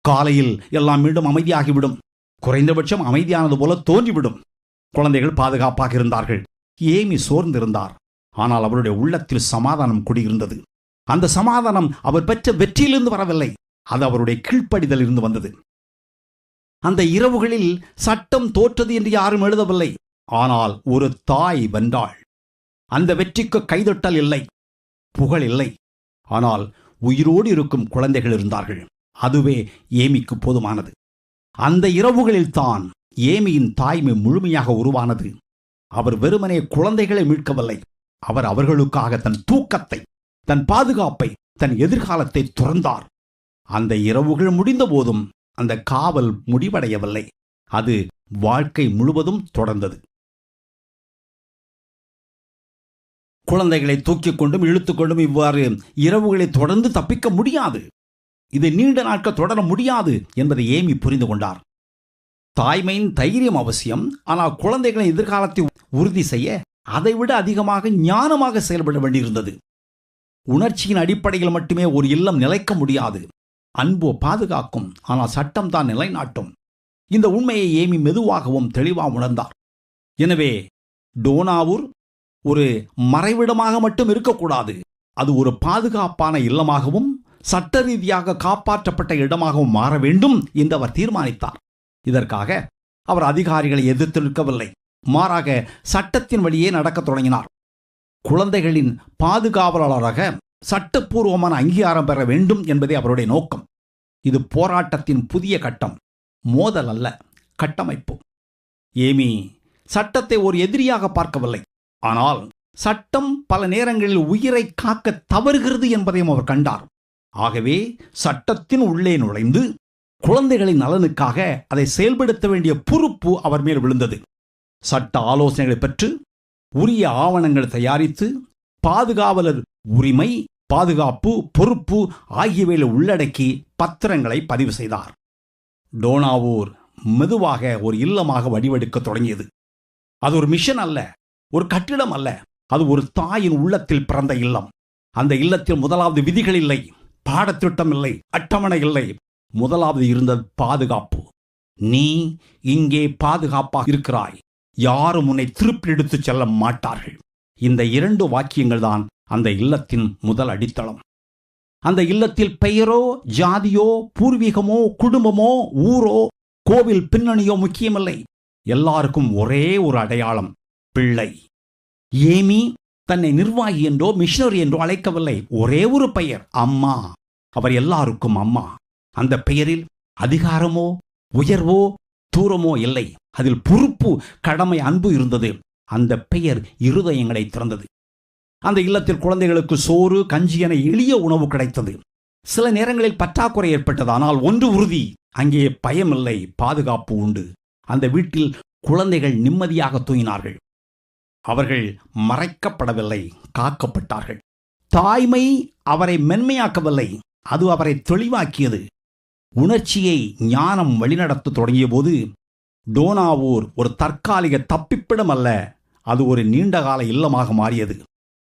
காலையில் எல்லாம் மீண்டும் அமைதியாகிவிடும். குறைந்தபட்சம் அமைதியானது போல தோன்றிவிடும். குழந்தைகள் பாதுகாப்பாக இருந்தார்கள். ஏமி சோர்ந்திருந்தார். ஆனால் அவருடைய உள்ளத்தில் சமாதானம் குடியிருந்தது. அந்த சமாதானம் அவர் பெற்ற வெற்றியிலிருந்து வரவில்லை, அது அவருடைய கீழ்ப்படிதல் இருந்து வந்தது. அந்த இரவுகளில் சட்டம் தோற்றது என்று யாரும் எழுதவில்லை. ஆனால் ஒரு தாய் வென்றாள். அந்த வெற்றிக்கு கைதட்டல் இல்லை, புகழ் இல்லை. ஆனால் உயிரோடு இருக்கும் குழந்தைகள் இருந்தார்கள். அதுவே ஏமிக்கு போதுமானது. அந்த இரவுகளில் தான் ஏமியின் தாய்மை முழுமையாக உருவானது. அவர் வெறுமனே குழந்தைகளை மீட்கவில்லை, அவர் அவர்களுக்காக தன் தூக்கத்தை, தன் பாதுகாப்பை, தன் எதிர்காலத்தை துறந்தார். அந்த இரவுகள் முடிந்த போதும் அந்த காவல் முடிவடையவில்லை, அது வாழ்க்கை முழுவதும் தொடர்ந்தது. குழந்தைகளை தூக்கிக் கொண்டும் இழுத்துக்கொண்டும் இவ்வாறு இரவுகளை தொடர்ந்து தப்பிக்க முடியாது. இது நீண்ட நாட்கள் தொடர முடியாது என்பதை ஏமி புரிந்து கொண்டார். தாய்மையின் தைரியம் அவசியம், ஆனால் குழந்தைகளின் எதிர்காலத்தை உறுதி செய்ய அதைவிட அதிகமாக ஞானமாக செயல்பட வேண்டியிருந்தது. உணர்ச்சியின் அடிப்படையில் மட்டுமே ஒரு இல்லம் நிலைக்க முடியாது. அன்பு பாதுகாக்கும், ஆனால் சட்டம் தான் நிலைநாட்டும். இந்த உண்மையை ஏமி மெதுவாகவும் தெளிவாக உணர்ந்தார். எனவே டோனாவூர் ஒரு மறைவிடமாக மட்டும் இருக்கக்கூடாது, அது ஒரு பாதுகாப்பான இல்லமாகவும் சட்ட ரீதியாக காப்பாற்றப்பட்ட இடமாகவும் மாற வேண்டும் என்று அவர் தீர்மானித்தார். இதற்காக அவர் அதிகாரிகளை எதிர்த்து நிற்கவில்லை, மாறாக சட்டத்தின் வழியே நடக்கத் தொடங்கினார். குழந்தைகளின் பாதுகாவலராக சட்டப்பூர்வமான அங்கீகாரம் பெற வேண்டும் என்பதே அவருடைய நோக்கம். இது போராட்டத்தின் புதிய கட்டம், மோதல் அல்ல, கட்டமைப்பு. ஏமி சட்டத்தை ஒரு எதிரியாக பார்க்கவில்லை, ஆனால் சட்டம் பல நேரங்களில் உயிரை காக்க தவறுகிறது என்பதையும் அவர் கண்டார். ஆகவே சட்டத்தின் உள்ளே நுழைந்து குழந்தைகளின் நலனுக்காக அதை செயல்படுத்த வேண்டிய பொறுப்பு அவர் மேல் விழுந்தது. சட்ட ஆலோசனைகளை பெற்று உரிய ஆவணங்கள் தயாரித்து பாதுகாவலர் உரிமை, பாதுகாப்பு, பொறுப்பு ஆகியவைகளை உள்ளடக்கி பத்திரங்களை பதிவு செய்தார். டோனாவூர் மெதுவாக ஒரு இல்லமாக வடிவெடுக்க தொடங்கியது. அது ஒரு மிஷன் அல்ல, ஒரு கட்டிடம் அல்ல, அது ஒரு தாயின் உள்ளத்தில் பிறந்த இல்லம். அந்த இல்லத்தில் முதலாவது விதிகள் இல்லை, பாடத்திட்டம் இல்லை, அட்டவணை இல்லை. முதலாவது இருந்தது பாதுகாப்பு. நீ இங்கே பாதுகாப்பாக இருக்கிறாய், யாரும் உன்னை திருப்பி எடுத்துச் செல்ல மாட்டார்கள். இந்த 2 வாக்கியங்கள் தான் அந்த இல்லத்தின் முதல் அடித்தளம். அந்த இல்லத்தில் பெயரோ, ஜாதியோ, பூர்வீகமோ, குடும்பமோ, ஊரோ, கோவில் பின்னணியோ முக்கியமில்லை. எல்லாருக்கும் ஒரே ஒரு அடையாளம், பிள்ளை. ஏமி தன்னை நிர்வாகி என்றோ மிஷனரி என்றோ அழைக்கவில்லை, ஒரே ஒரு பெயர், அம்மா. அவர் எல்லாருக்கும் அம்மா. அந்த பெயரில் அதிகாரமோ, உயர்வோ, தூரமோ இல்லை. அதில் பொறுப்பு, கடமை, அன்பு இருந்தது. அந்த பெயர் இருதயங்களை திறந்தது. அந்த இல்லத்தில் குழந்தைகளுக்கு சோறு, கஞ்சி என எளிய உணவு கிடைத்தது. சில நேரங்களில் பற்றாக்குறை ஏற்பட்டது, ஆனால் ஒன்று உறுதி, அங்கே பயமில்லை, பாதுகாப்பு உண்டு. அந்த வீட்டில் குழந்தைகள் நிம்மதியாக தூங்கினார்கள். அவர்கள் மறைக்கப்படவில்லை, காக்கப்பட்டார்கள். தாய்மை அவரை மென்மையாக்கவில்லை, அது அவரை தெளிவாக்கியது. உணர்ச்சியை ஞானம் வழிநடத்த தொடங்கிய போது டோனாவூர் ஒரு தற்காலிக தப்பிப்பிடம் அல்ல, அது ஒரு நீண்டகால இல்லமாக மாறியது.